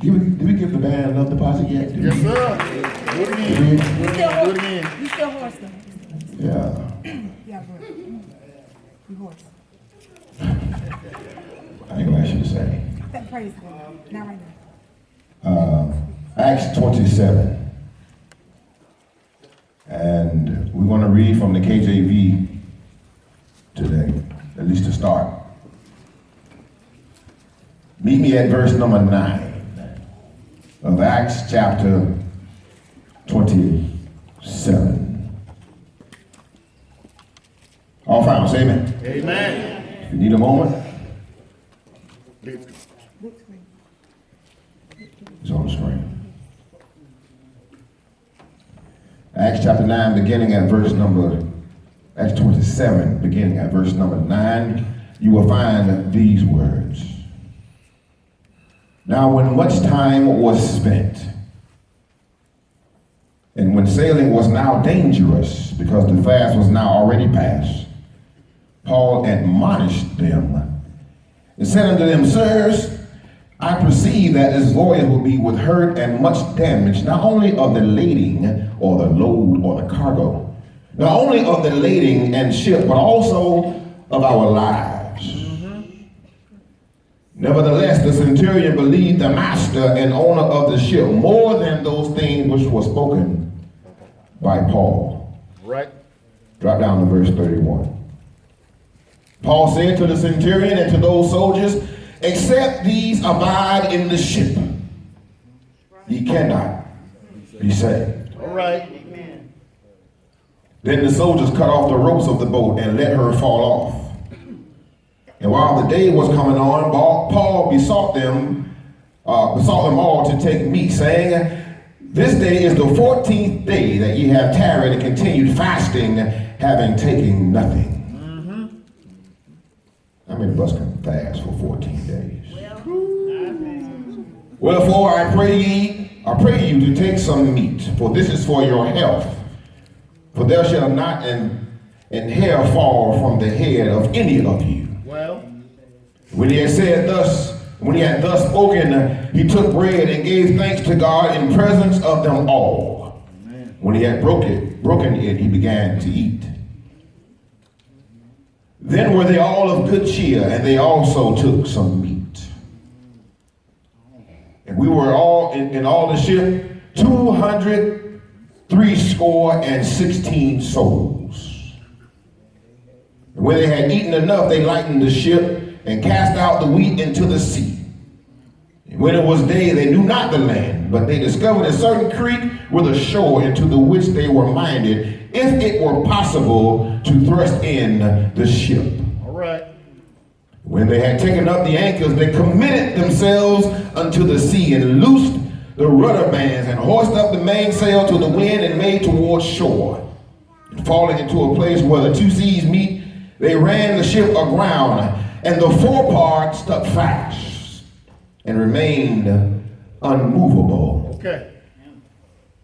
Did we give the band enough deposit yet? Yes, sir. Do it again. Do it again. You still horse though. Yeah. Yeah, bro. You horse. I ain't gonna ask you to say. That praise God. Not right now. Acts 27. And we're going to read from the KJV today, at least to start. Meet me at verse number 9 of Acts chapter 27. All found, say amen. Amen. If you need a moment, it's on the screen. Acts chapter 9, beginning at verse number, Acts 27, beginning at verse number 9, you will find these words. Now when much time was spent, and when sailing was now dangerous, because the fast was now already past, Paul admonished them, and said unto them, Sirs, I perceive that this voyage will be with hurt and much damage, not only of the lading or the load or the cargo, not only of the lading and ship, but also of our lives. Nevertheless, the centurion believed the master and owner of the ship more than those things which were spoken by Paul. Right. Drop down to verse 31. Paul said to the centurion and to those soldiers, except these abide in the ship, ye cannot be saved. All right. Then the soldiers cut off the ropes of the boat and let her fall off. And while the day was coming on, Paul besought them all to take meat, saying, This day is the 14th day that ye have tarried and continued fasting, having taken nothing. How many of us can fast for 14 days? Wherefore I pray you to take some meat, for this is for your health. For there shall not an hair fall from the head of any of you. Well, when he had thus spoken, he took bread and gave thanks to God in presence of them all. Amen. When he had broken it, he began to eat. Then were they all of good cheer, and they also took some meat. And we were all in all the ship 216 souls. And when they had eaten enough, they lightened the ship and cast out the wheat into the sea. And when it was day, they knew not the land, but they discovered a certain creek with a shore, into the which they were minded, if it were possible, to thrust in the ship. All right. When they had taken up the anchors, they committed themselves unto the sea and loosed the rudder bands and hoisted up the mainsail to the wind and made towards shore. And falling into a place where the two seas meet, they ran the ship aground, and the forepart stuck fast and remained unmovable. Okay.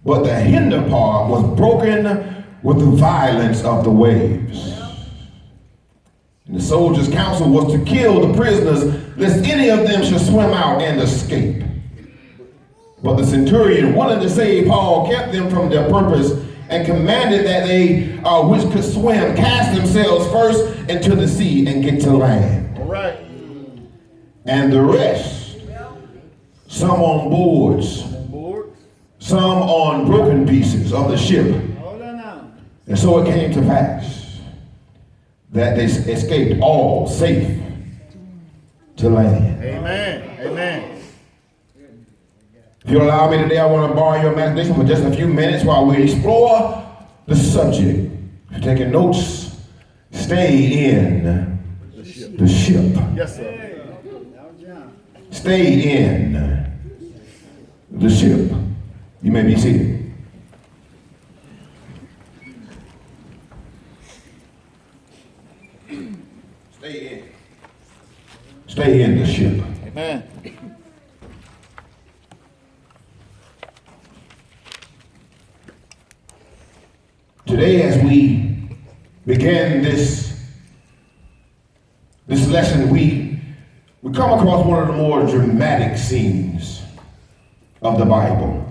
But the hinder part was broken with the violence of the waves. And the soldiers' counsel was to kill the prisoners, lest any of them should swim out and escape. But the centurion, wanting to save Paul, kept them from their purpose, and commanded that they which could swim cast themselves first into the sea and get to land. All right. And the rest, some on boards, some on broken pieces of the ship. And so it came to pass that they escaped all safe to land. Amen. Amen. If you allow me today, I want to borrow your imagination for just a few minutes while we explore the subject. If you're taking notes, stay in the ship. Yes, sir. Stay in the ship. You may be seated. Stay in the ship. Amen. Today, as we begin this lesson, we come across one of the more dramatic scenes of the Bible.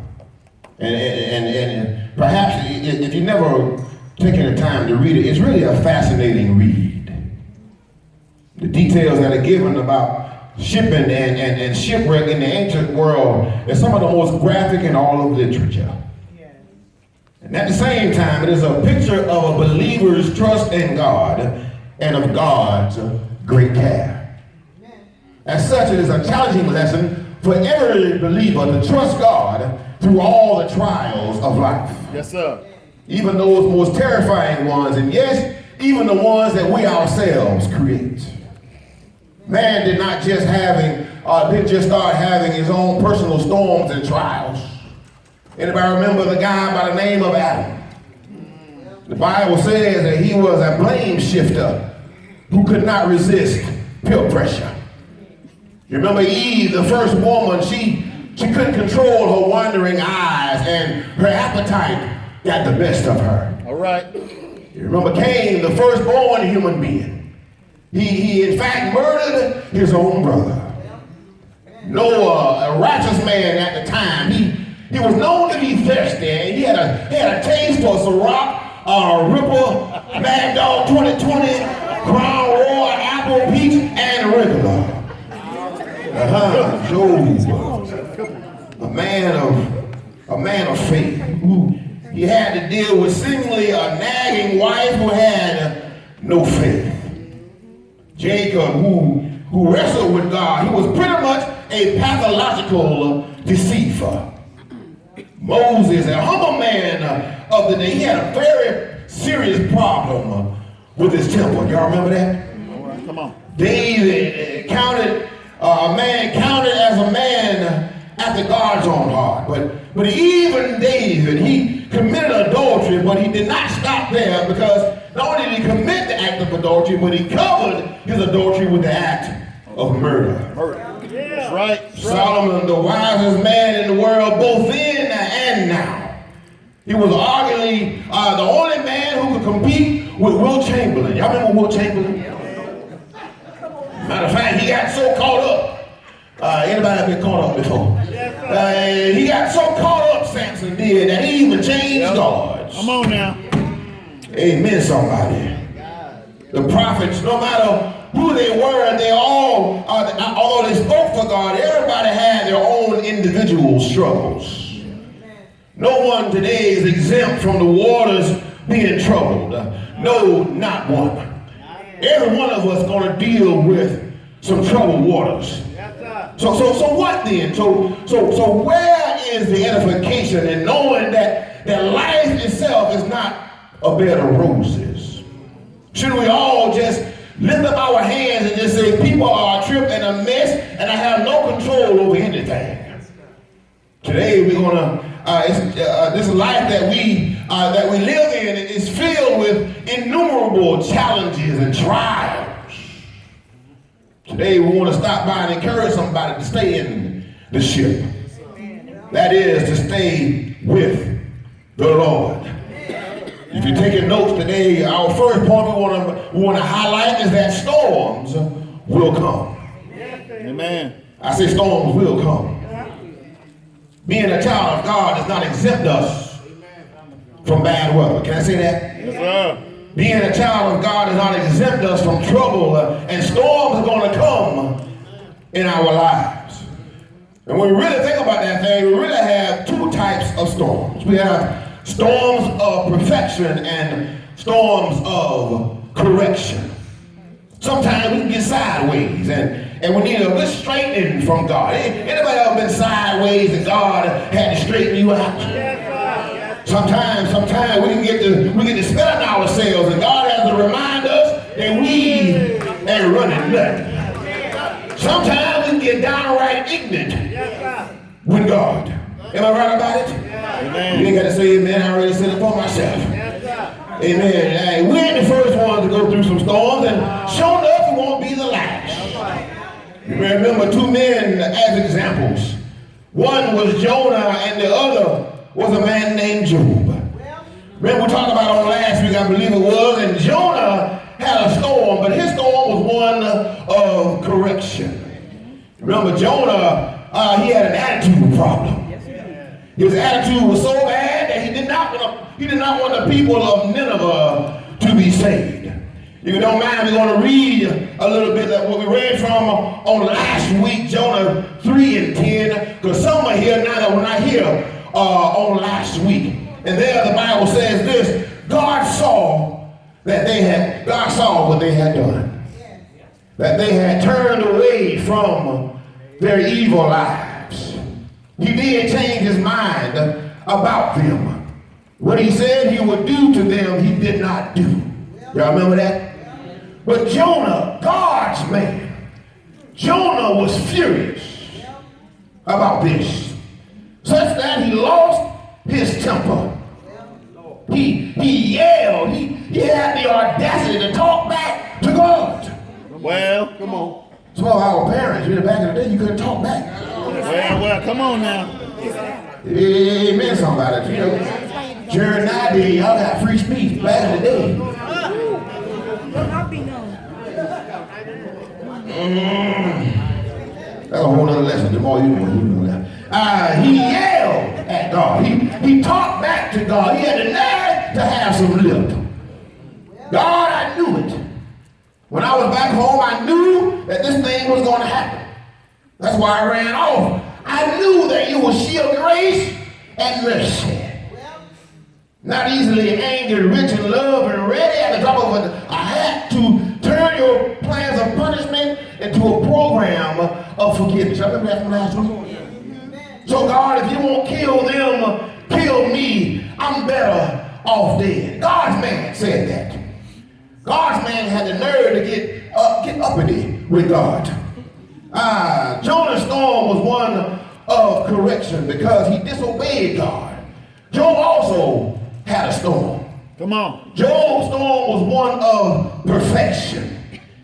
And perhaps if you never taken the time to read it, it's really a fascinating read. The details that are given about shipping and shipwreck in the ancient world is some of the most graphic in all of literature. And at the same time, it is a picture of a believer's trust in God and of God's great care. As such, it is a challenging lesson for every believer to trust God through all the trials of life. Yes, sir. Even those most terrifying ones, and yes, even the ones that we ourselves create. Man did not just start having his own personal storms and trials. Anybody remember the guy by the name of Adam? The Bible says that he was a blame shifter who could not resist peer pressure. You remember Eve, the first woman, she couldn't control her wandering eyes, and her appetite got the best of her. All right. You remember Cain, the firstborn human being. He in fact murdered his own brother. Noah, a righteous man at the time, he was known to be thirsty, and he had a taste for Ciroc, Ripple, Mad Dog 2020, Crown Royal, Apple, Peach, and regular. Job, a man of faith. He had to deal with seemingly a nagging wife who had no faith. Jacob, who wrestled with God, he was pretty much a pathological deceiver. Moses, a humble man of the day, he had a very serious problem with his temper. Y'all remember that? All right, come on. David a man counted as a man after God's own heart. But even David, he committed adultery, but he did not stop there, because not only did he commit the act of adultery, but he covered his adultery with the act of murder. That's right. Solomon, the wisest man in the world, both then and now. He was arguably the only man who could compete with Will Chamberlain. Y'all remember Will Chamberlain? Matter of fact, he got so caught up. Anybody have been caught up before? He got so caught up, Samson did, that he even changed guards. Come on now. Amen, somebody. The prophets, no matter who they were, they all, although they spoke for God, everybody had their own individual struggles. No one today is exempt from the waters being troubled. No, not one. Every one of us is going to deal with some troubled waters. So what then? So where is the edification in knowing that life itself is not a bed of roses? Should we all just lift up our hands and just say, people are a trip and a mess, and I have no control over anything? Today we're gonna this life that we live in is filled with innumerable challenges and trials. Today we want to stop by and encourage somebody to stay in the ship. That is, to stay with the Lord. If you're taking notes today, our first point we want to highlight is that storms will come. Amen. I say storms will come. Being a child of God does not exempt us from bad weather. Can I say that? Yes, sir. Being a child of God does not exempt us from trouble, and storms are going to come in our lives. And when we really think about that thing, we really have two types of storms. We have storms of perfection and storms of correction. Sometimes we can get sideways, and we need a good straightening from God. Anybody ever been sideways and God had to straighten you out? Sometimes we can get to spelling ourselves, and God has to remind us that we ain't running nothing. Sometimes we can get downright ignorant with God. Am I right about it? Amen. You ain't got to say amen. I already said it for myself. Amen. Hey, we ain't the first ones to go through some storms, and sure enough, we won't be the last. You remember two men as examples. One was Jonah, and the other was a man named Job. Remember we talked about on last week, I believe it was, and Jonah had a storm, but his storm was one of correction. Remember Jonah, he had an attitude problem. His attitude was so bad that he did not want the people of Nineveh to be saved. If you don't mind, we're going to read a little bit of what we read from on last week, Jonah 3 and 10, because some are here now that were not here on last week. And there the Bible says this: God saw what they had done. That they had turned away from their evil lives. He did change his mind about them. What he said he would do to them, he did not do. Y'all remember that? But Jonah, God's man, Jonah was furious about this, such that he lost his temper. He yelled. He had the audacity to talk back to God. Well, come on. Some of our parents, back in the day, you couldn't talk back. Well, come on now. Amen, somebody. You know, during that day, y'all got free speech back in the day. That's a whole other lesson. The more you know, you know that. He yelled at God. He talked back to God. He had the nerve to have some lip. God, I knew it. When I was back home, I knew that this thing was going to happen. That's why I ran off. I knew that you would shield grace and mercy. Not easily angered, rich in love, and ready at the drop of a hat to turn your plans of punishment into a program of forgiveness. I remember that from last week. So God, if you won't kill them, kill me. I'm better off dead. God's man said that. God's man had the nerve to get uppity with God. Jonah's storm was one of correction because he disobeyed God. Job also had a storm. Come on. Job's storm was one of perfection.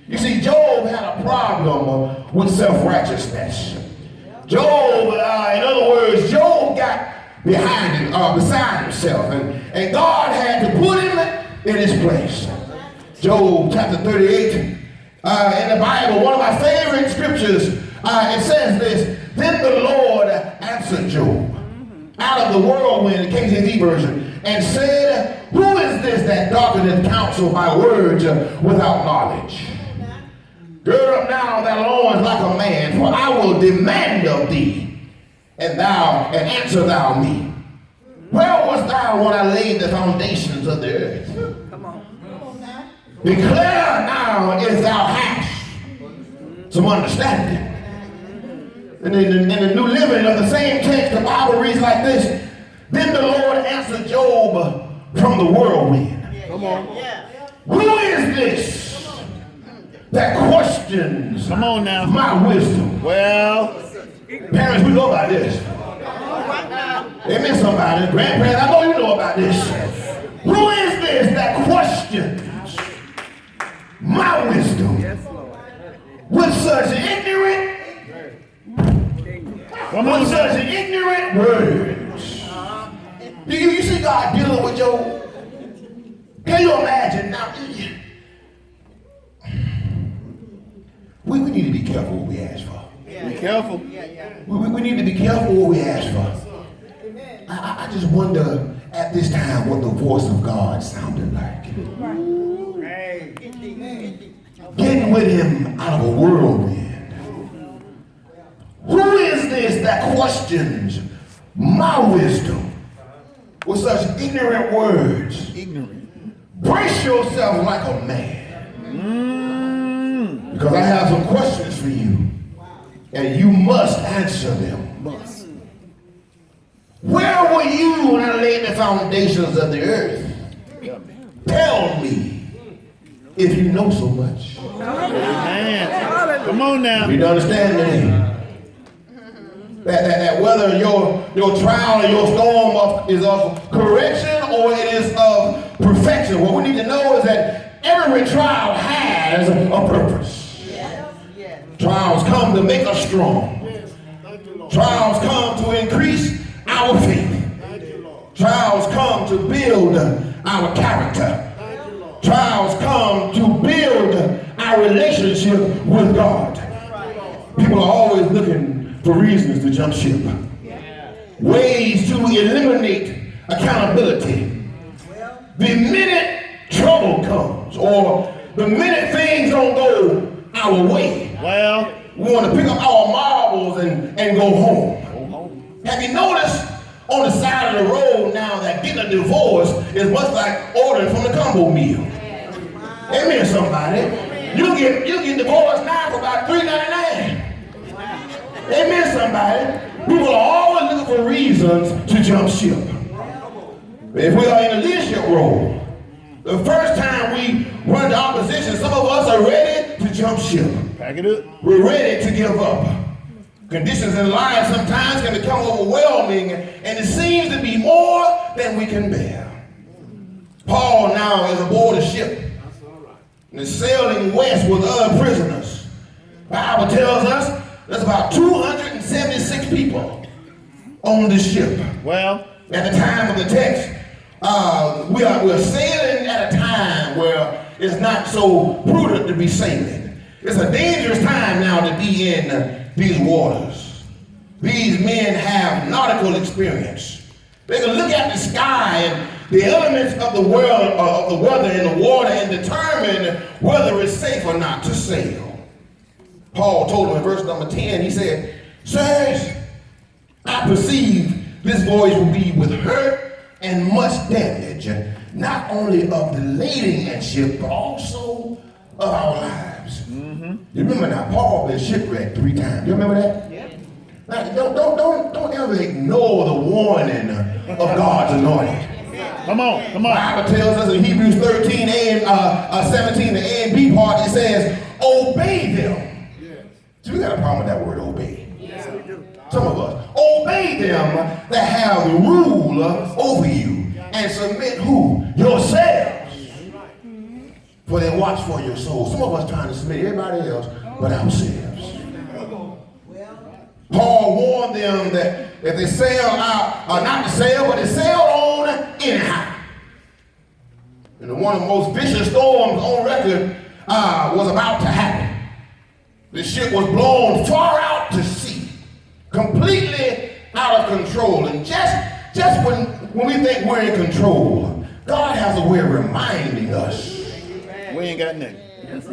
You see, Job had a problem with self-righteousness. Job, in other words, Job got beside himself, and God had to put him in his place. Job chapter 38, in the Bible, one of my favorite scriptures, it says this: then the Lord answered Job out of the whirlwind, the KJV version, and said, who is this that darkeneth counsel by words without knowledge? Gird up now thy loins like a man, for I will demand of thee, and answer thou me. Where wast thou when I laid the foundations of the earth? Come on. Declare now if thou hast some understanding. And in the New Living of the same text, the Bible reads like this: then the Lord answered Job from the whirlwind. Come on. Who is this that questions Come on now. my wisdom? Well, Parents, we know about this. Amen, somebody. Grandparents, I know you know about this. Who is this that questions my wisdom with such ignorant words? You see God dealing with Job? Can you imagine now? We need to be careful what we ask for. be careful. We need to be careful what we ask for. I just wonder at this time what the voice of God sounded like. Getting with him out of a whirlwind. Who is this that questions my wisdom with such ignorant words? Brace yourself like a man. Because I have some questions for you, and you must answer them. Where were you when I laid the foundations of the earth? Tell me if you know so much. Amen. Come on now. You understand me? That whether your trial or your storm is of correction or it is of perfection, what we need to know is that every trial has a purpose. Trials come to make us strong. Trials come to increase our faith. Trials come to build our character. Trials come to build our relationship with God. People are always looking for reasons to jump ship. ways to eliminate accountability. The minute trouble comes or the minute things don't go our way, Well, we want to pick up our marbles and go home. Have you noticed on the side of the road now that getting a divorce is much like ordering from the combo meal? Amen, somebody. You get divorced now for about $3.99. Amen, somebody. People are always looking for reasons to jump ship. If we are in a leadership role, the first time we run into opposition, some of us are ready to jump ship. pack it up. We're ready to give up. Conditions in life sometimes can become overwhelming, and it seems to be more than we can bear. Paul now is aboard a ship and is sailing west with other prisoners. The Bible tells us there's about 276 people on this ship. Well, At the time of the text, we're sailing at a time where it's not so prudent to be sailing. It's a dangerous time now to be in these waters. These men have nautical experience. They can look at the sky and the elements of the world, of the weather in the water, and determine whether it's safe or not to sail. Paul told them in verse number 10, he said, "Sirs, I perceive this voyage will be with hurt and much damage, not only of the lading and ship, but also of our lives." You remember now, Paul been shipwrecked 3 times. You remember that? Now, don't ever ignore the warning of God's anointing. come on. The Bible tells us in Hebrews 13 and 17, the A and B part, it says, obey them. See, we got a problem with that word, obey. Some of us. Obey them that have the rule over you, and submit who? Yourselves. For they watch for your soul. Some of us trying to submit everybody else but ourselves. Paul warned them that if they sail out, not to sail, but they sailed on anyhow. And one of the most vicious storms on record was about to happen. The ship was blown far out to sea, completely out of control. And just when we think we're in control, God has a way of reminding us We ain't got nothing.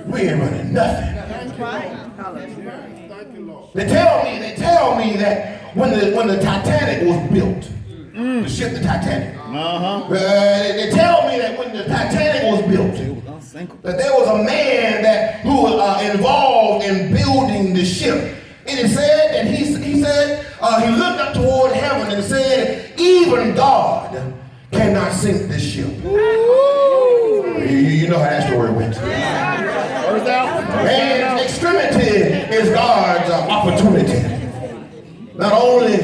we ain't running nothing. They tell me that when the Titanic was built, the ship, the Titanic. They tell me that when the Titanic was built, that there was a man who was involved in building the ship. And it said that he looked up toward heaven and said, even God cannot sink this ship. You know how that story went. And extremity is God's opportunity. Not only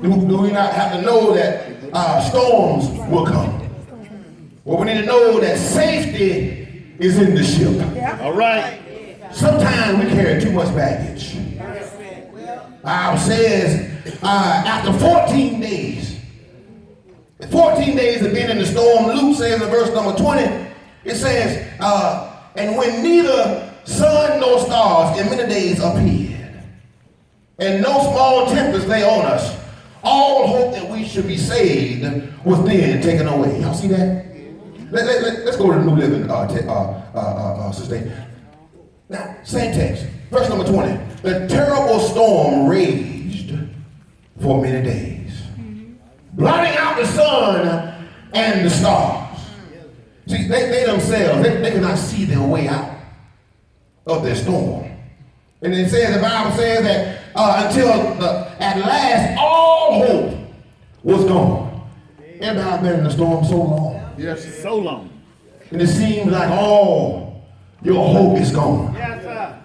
do we not have to know that storms will come, but we need to know that safety is in the ship. All right. Sometimes we carry too much baggage. Bible says after 14 days of being in the storm, Luke says in verse number 20, it says, and when neither sun nor stars in many days appeared, and no small tempest lay on us, all hope that we should be saved was then taken away. Y'all see that? Let's go to the New Living Sister. Now, same text, verse number 20. The terrible storm raged for many days, blotting out the sun and the stars. See, they themselves, they cannot see their way out of their storm. And it says, the Bible says that until at last all hope was gone. Everybody's been in the storm so long. Yes, so long. And it seems like all your hope is gone. Yes, sir.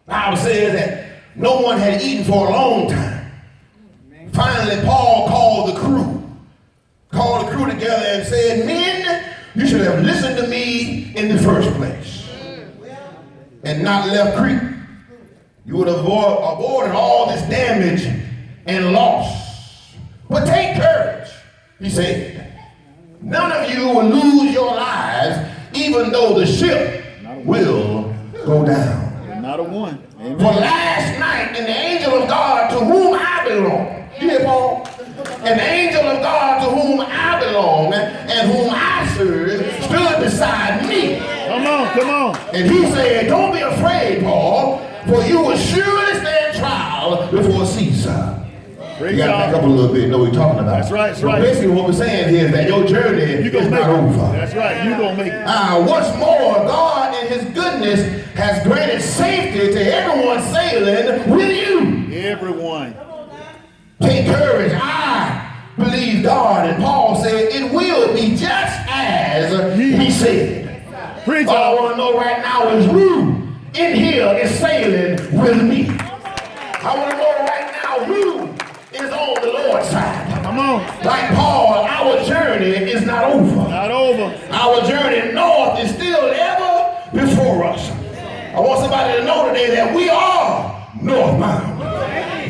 The Bible says that no one had eaten for a long time. Finally, Paul called the crew together and said, men, you should have listened to me in the first place and not left Crete. You would have avoided all this damage and loss. But take courage, he said. None of you will lose your lives, even though the ship will go down. Not a one. Amen. For last night, and the angel of God to whom I belong. You hear Paul? And the angel of God to whom I belong and whom I serve stood beside me. Come on, come on. And he said, don't be afraid, Paul, for you will surely stand trial before Caesar. You got to back up a little bit and know what we're talking about. That's right, that's So right. basically what we're saying here is that your journey is not over. That's right, you're going to make it. What's more, God in his goodness has granted safety to everyone sailing with you. Everyone. Take courage. I believe God. And Paul said, it will be just as he said. Preach All I on. want to know right now is who in here is sailing with me. I want to know right now who is on the Lord's side. Come on. Like Paul, our journey is not over. Not over. Our journey north is still ever before us. I want somebody to know today that we are northbound.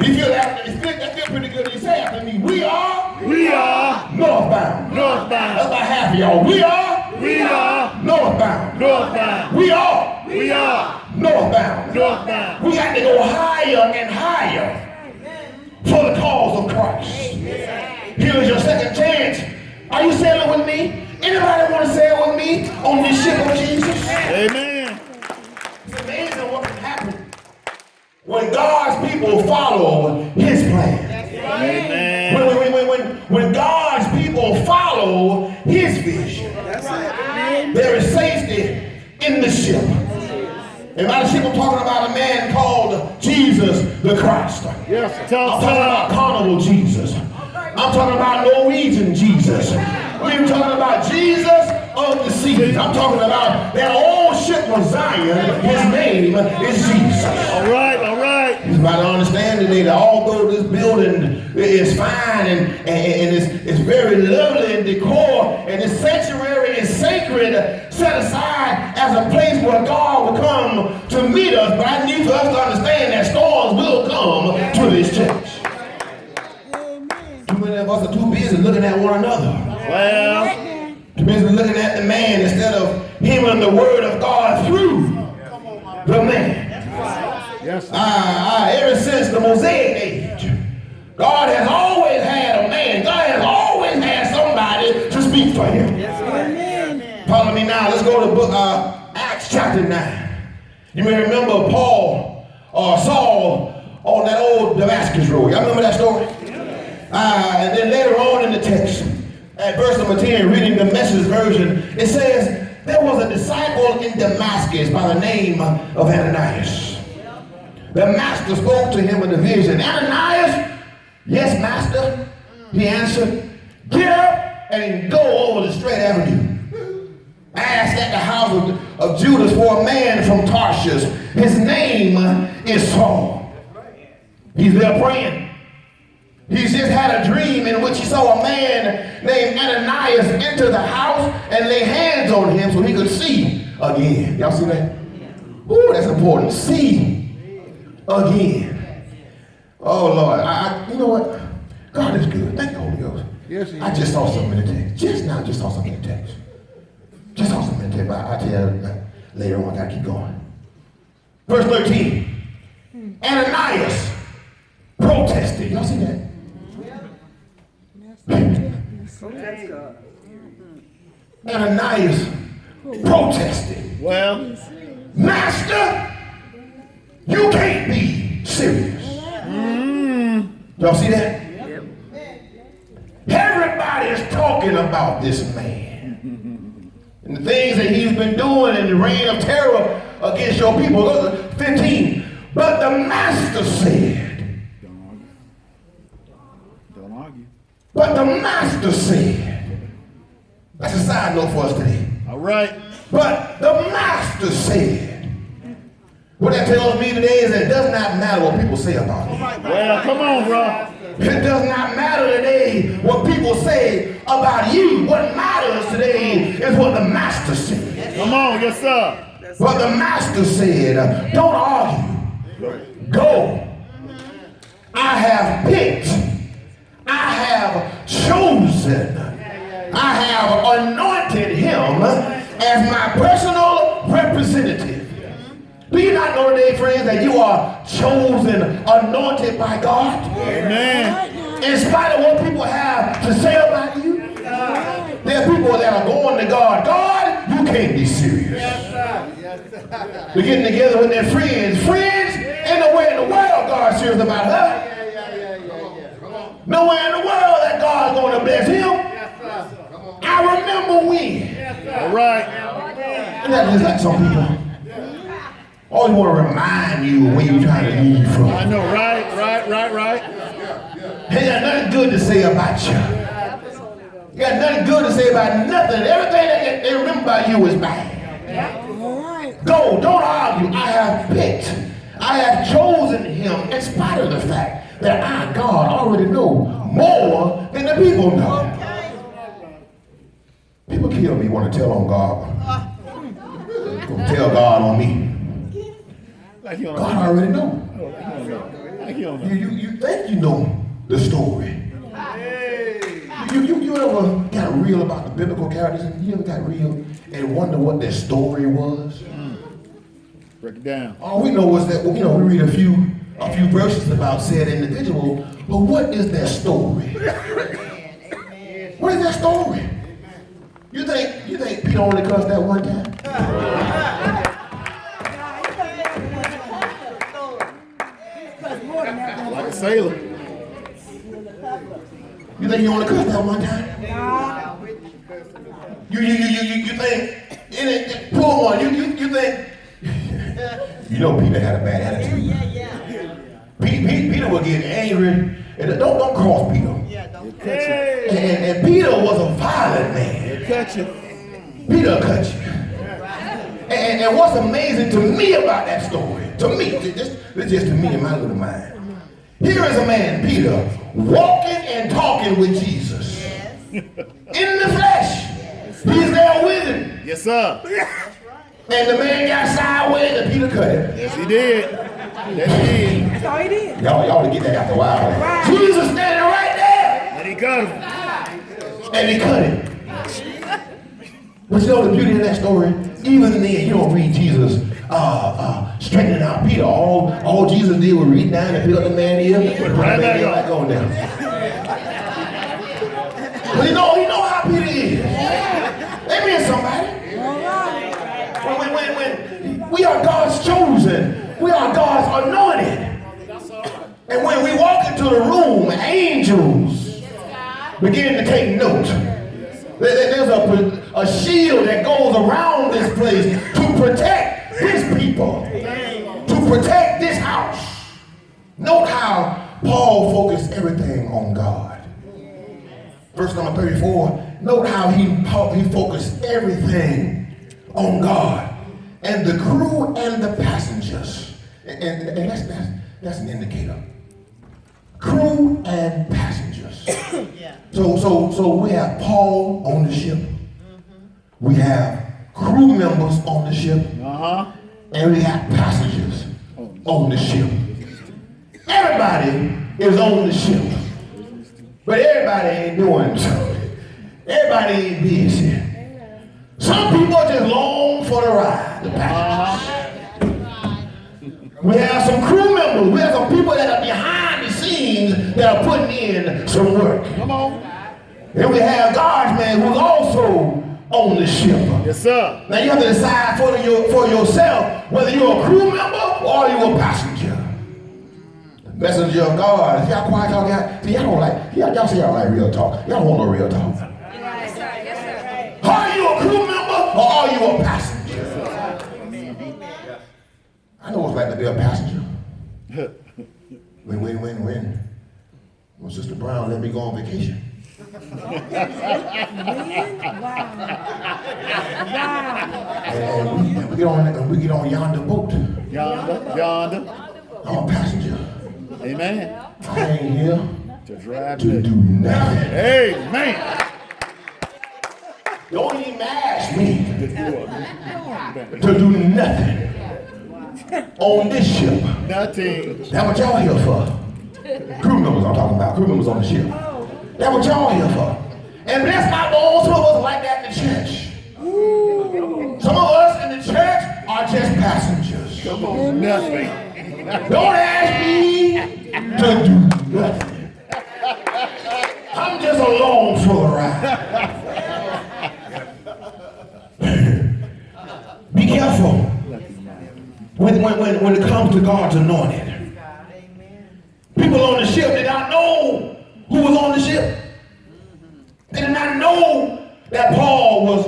You feel that? That feel pretty good. You say after me, we are northbound. Northbound. That's about half of y'all. We are northbound. Northbound. We are northbound. Northbound. We got to go higher and higher for the cause of Christ. Here's your second chance. Are you sailing with me? Anybody want to sail with me on this ship of Jesus? Amen. It's amazing what can happen when God's people follow his plan. Amen. When God's people follow his vision. There is safety in the ship. And by the ship, I'm talking about a man called Jesus the Christ. Yes, I'm talking about Carnival Jesus. I'm talking about Norwegian Jesus. We're talking about Jesus of the seas. I'm talking about that old ship of Zion. His name is Jesus. All right, all right. It's about to understand today that although this building is fine and it's very lovely in decor, and this sanctuary is sacred, set aside as a place where God will come to meet us, but I need for us to understand that storms will come to this church. Too many of us are too busy looking at one another. Well, Too busy looking at the man instead of hearing the word of God through the man. yes. Ever since the Mosaic age, God has always had a man. God has always had somebody to speak for him. Follow me now. Let's go to the book Acts chapter 9. You may remember Paul or Saul on that old Damascus road. Y'all remember that story? And then later on in the text, at verse number 10, reading the Message version, it says, there was a disciple in Damascus by the name of Ananias. The master spoke to him in a vision. Ananias, yes, master, he answered, get up and go over the straight avenue. Ask at the house of Judas for a man from Tarshish. His name is Saul. He's there praying. He's just had a dream in which he saw a man named Ananias enter the house and lay hands on him so he could see again. Y'all see that? Ooh, that's important. See again. Oh, Lord. You know what? God is good. Thank you, Holy Ghost. Yes, he I just saw something in the text. Just saw something in the text. Just saw something in the text, but I'll tell you later on. I got to keep going. Verse 13. Ananias protested. Y'all see that? Ananias protested. Well, Master, you can't be serious. Y'all see that? Everybody is talking about this man and the things that he's been doing in the reign of terror against your people. Look, 15. But the master said, don't argue. but the master said, that's a side note for us today. All right. But the master said, what that tells me today is that it does not matter what people say about me. Well, come on, bro. It does not matter today what people say about you. What matters today is what the master said. Come on, yes, sir. But the master said, don't argue. Go. I have picked. I have chosen. I have anointed him as my personal representative. Do you not know today, friends, that you are chosen, anointed by God? Amen. In spite of what people have to say about you, there are people that are going to God. God, you can't be serious. They're getting together with their friends. Friends, ain't nowhere in the world God's serious about her. Nowhere in the world that God's going to bless him. I remember when. All right. And that's just like some people. Always want to remind you where you're trying to leave from. I know, right. Ain't got nothing good to say about you. You got nothing good to say about nothing. Everything that they remember about you is bad. Go, don't argue. I have picked. I have chosen him in spite of the fact that I, God, already know more than the people know. People kill me, want to tell on God. Gonna tell God on me. God already know. You think you know the story. You ever got real about the biblical characters? You ever got real and wonder what their story was? Break it down. All we know is that, we read a few verses about said individual, but what is their story? What is their story? You think Peter only cussed that one time? Like a sailor. You think he only cussed that one time? You think pull one? You think Peter had a bad attitude. Peter would get angry and don't cross Peter. And Peter was a violent man. Peter cut you. And what's amazing to me about that story, to me, just to me in my little mind. Here is a man, Peter, walking and talking with Jesus. In the flesh. He's there with him. Yes, sir. And the man got sideways and Peter cut him. Yes, he did. That's all he did. Y'all to get that after a while. Right. Jesus standing right there. And he cut him. And he cut him. But you know the beauty of that story? Even then, you don't read Jesus straightening out Peter. All Jesus did was reach down and pick up the man's ear and put the man back on down. But he know how Peter is. Amen, somebody. When we are God's chosen, we are God's anointed. And when we walk into the room, angels begin to take note. There's a shield that goes around this place to protect his people, to protect this house. Note how Paul focused everything on God. Verse number 34, note how he focused everything on God. And the crew and the passengers. And that's an indicator. Crew and passengers. So we have Paul on the ship. We have crew members on the ship. And we have passengers on the ship. Everybody is on the ship. But everybody ain't doing something. Everybody ain't busy. Some people just long for the ride, the passengers. We have some crew members. We have some people that are behind the scenes that are putting in some work. Come on. And we have guardsmen who's also on the ship. Yes, sir. Now you have to decide for yourself whether you're a crew member or you're a passenger. Messenger of God. See how quiet y'all got? See, y'all say y'all like real talk. Y'all don't want no real talk. Yes, sir. Are you a crew member or are you a passenger? I know what it's like to be a passenger. When Sister Brown let me go on vacation. And we get on yonder boat. Yonder. I'm a passenger. Amen. I ain't here To drive to do nothing. Amen. Don't even ask me to do nothing on this ship. Nothing. That's what y'all here for. Crew members I'm talking about. Crew members on the ship. That's what y'all here for. And that's not all some of us like that in the church. Some of us in the church are just passengers. Come on. Nothing. Don't ask me to do nothing. along for the ride. Be careful when it comes to God's anointed. People on the ship did not know who was on the ship. They did not know that Paul was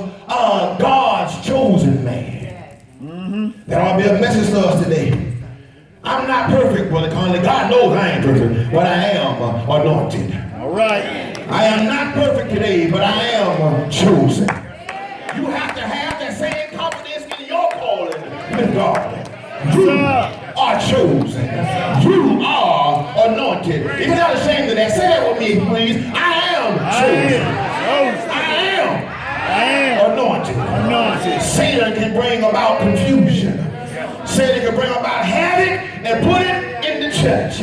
God's chosen man. That ought to be a message to us today. I'm not perfect, Brother Conley. God knows I ain't perfect, but I am anointed. All right. I am not perfect today, but I am chosen. You have to have that same confidence in your calling with God. You are chosen. You are anointed. If you're not ashamed of that, say that with me, please. I am chosen. I am anointed. Satan can bring about confusion. Satan can bring about havoc and put it in the church.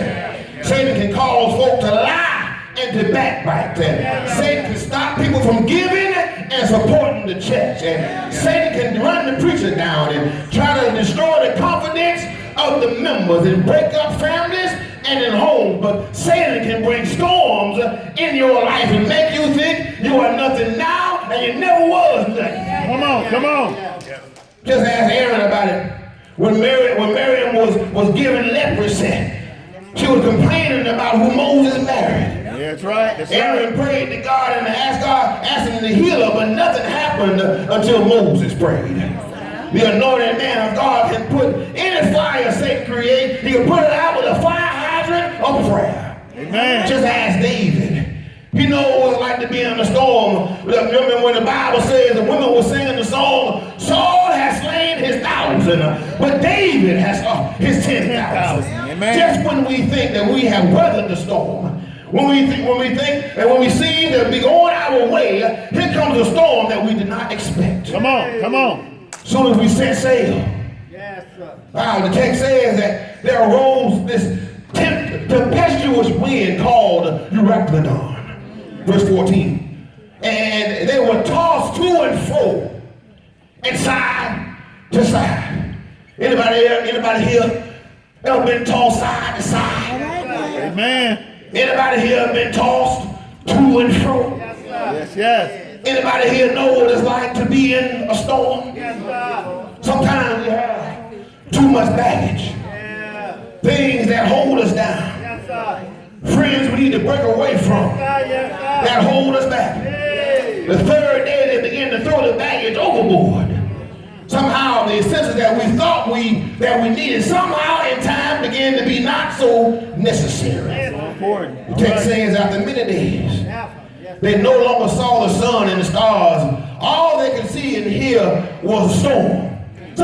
Satan can cause folk to lie and to backbite. Satan can stop people from giving and supporting the church. And Satan can run the preacher down and try to destroy the confidence of the members and break up families and in homes. But Satan can bring storms in your life and make you think you are nothing now and you never was nothing. Come on. Just ask Aaron about it. When Miriam was given leprosy, she was complaining about who Moses married. That's right. Aaron prayed to God and asked him to heal her, but nothing happened until Moses prayed. The anointed man of God can put any fire Satan create, he can put it out with a fire hydrant of prayer. Amen. Just ask David. He knows what it's like to be in a storm. Remember when the Bible says the women were singing the song, Saul has slain his 1,000, but David has his 10,000. Just when we think that we have weathered the storm, when we think and when we seem to be going our way, here comes a storm that we did not expect. Come on. As soon as we set sail, the text says that there arose this tempestuous wind called Euroclydon. Verse 14. And they were tossed to and fro and side to side. Anybody here ever been tossed side to side? Amen. Anybody here been tossed to and fro? Yes. Anybody here know what it's like to be in a storm? Sometimes we have too much baggage. Things that hold us down. Friends we need to break away from that hold us back. The third day they begin to throw the baggage overboard. Somehow the essentials that we thought we needed somehow in time began to be not so necessary. The text says after many days they no longer saw the sun and the stars. All they could see and hear was a storm.